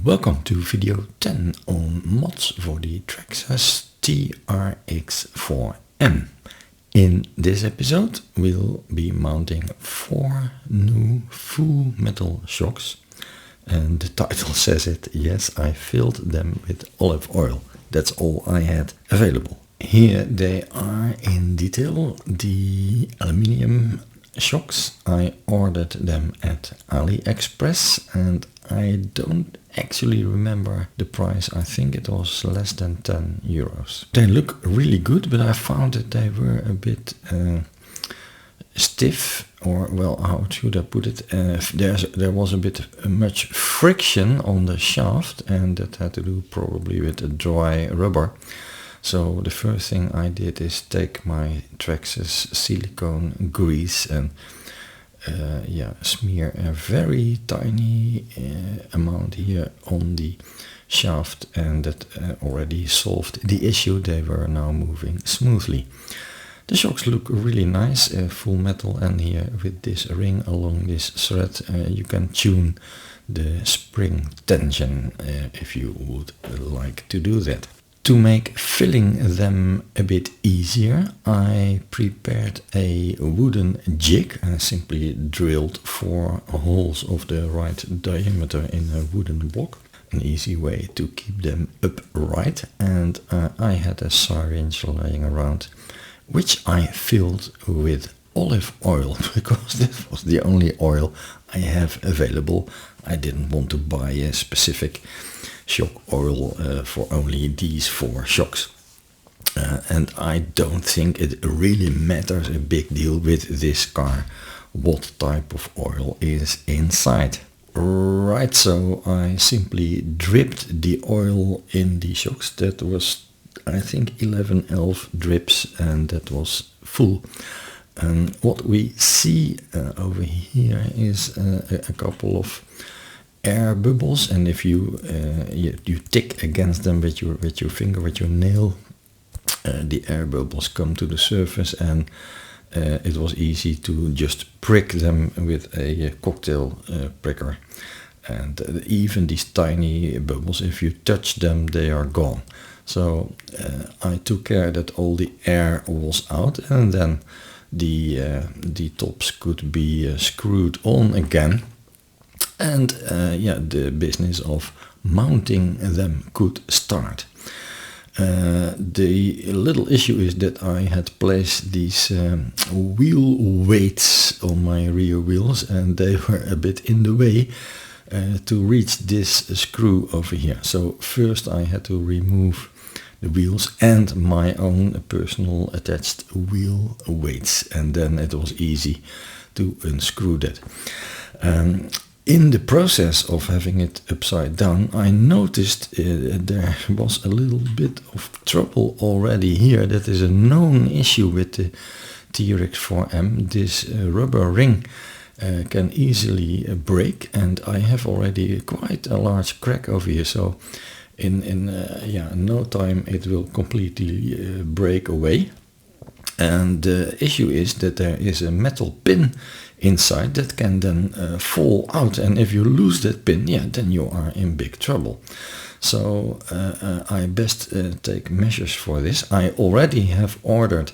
Welcome to video 10 on mods for the Traxxas TRX4M. In this episode we'll be mounting 4 new full metal shocks, and the title says it. Yes, I filled them with olive oil. That's all I had available. Here they are in detail, the aluminium shocks. I ordered them at AliExpress and I don't actually remember the price. I think it was less than 10 euros. They look really good, but I found that they were a bit stiff, or well, how should I put it? There was a bit much friction on the shaft, and that had to do probably with a dry rubber. So the first thing I did is take my Traxxas silicone grease and smear a very tiny amount here on the shaft, and that already solved the issue. They were now moving smoothly. The shocks look really nice, full metal, and here with this ring along this thread you can tune the spring tension if you would like to do that. To make filling them a bit easier, I prepared a wooden jig. I simply drilled 4 holes of the right diameter in a wooden block. An easy way to keep them upright. And I had a syringe lying around, which I filled with olive oil, because this was the only oil I have available. I didn't want to buy a specific shock oil for only these 4 shocks. And I don't think it really matters a big deal with this car what type of oil is inside. Right, so I simply dripped the oil in the shocks. That was, I think, 11 drips, and that was full. What we see over here is a couple of air bubbles, and if you tick against them with your finger, with your nail, the air bubbles come to the surface, and it was easy to just prick them with a cocktail pricker, and even these tiny bubbles, if you touch them, they are gone. So I took care that all the air was out, and then the tops could be screwed on again. And the business of mounting them could start. The little issue is that I had placed these wheel weights on my rear wheels, and they were a bit in the way to reach this screw over here. So first I had to remove the wheels and my own personal attached wheel weights, and then it was easy to unscrew that. In the process of having it upside down, I noticed there was a little bit of trouble already here. That is a known issue with the TRX4M. This rubber ring can easily break, and I have already quite a large crack over here. So in no time it will completely break away. And the issue is that there is a metal pin inside that can then fall out, and if you lose that pin, then you are in big trouble. So I best take measures for this. I already have ordered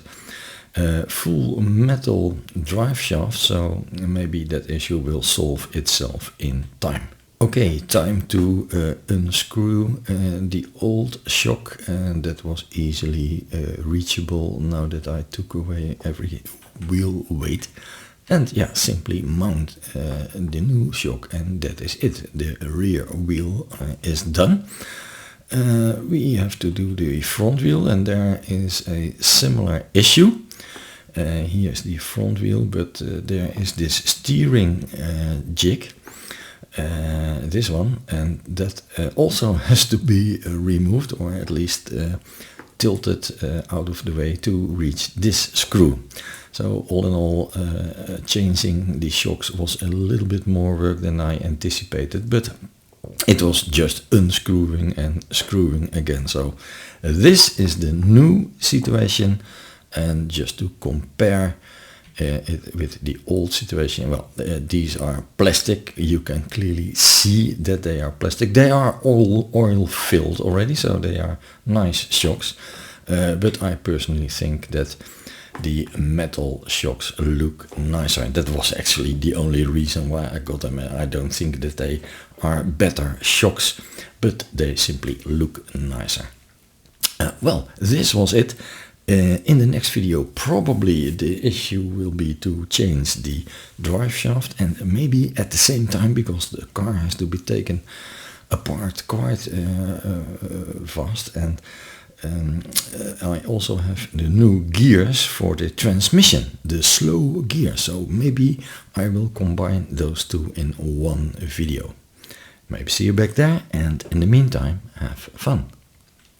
full metal drive shaft, so maybe that issue will solve itself in time. Okay, time to unscrew the old shock, and that was easily reachable now that I took away every wheel weight. And simply mount the new shock, and that is it. The rear wheel is done. We have to do the front wheel, and there is a similar issue. Here's the front wheel, but there is this steering jig, this one, and that also has to be removed, or at least tilted out of the way to reach this screw. So all in all, changing the shocks was a little bit more work than I anticipated, but it was just unscrewing and screwing again. So this is the new situation, and just to compare, with the old situation. Well, these are plastic. You can clearly see that they are plastic. They are all oil filled already, so they are nice shocks. But I personally think that the metal shocks look nicer. That was actually the only reason why I got them. I don't think that they are better shocks, but they simply look nicer. Well, this was it. In the next video, probably the issue will be to change the drive shaft, and maybe at the same time, because the car has to be taken apart quite fast, and I also have the new gears for the transmission, the slow gear, so maybe I will combine those two in one video. Maybe see you back there, and in the meantime, have fun.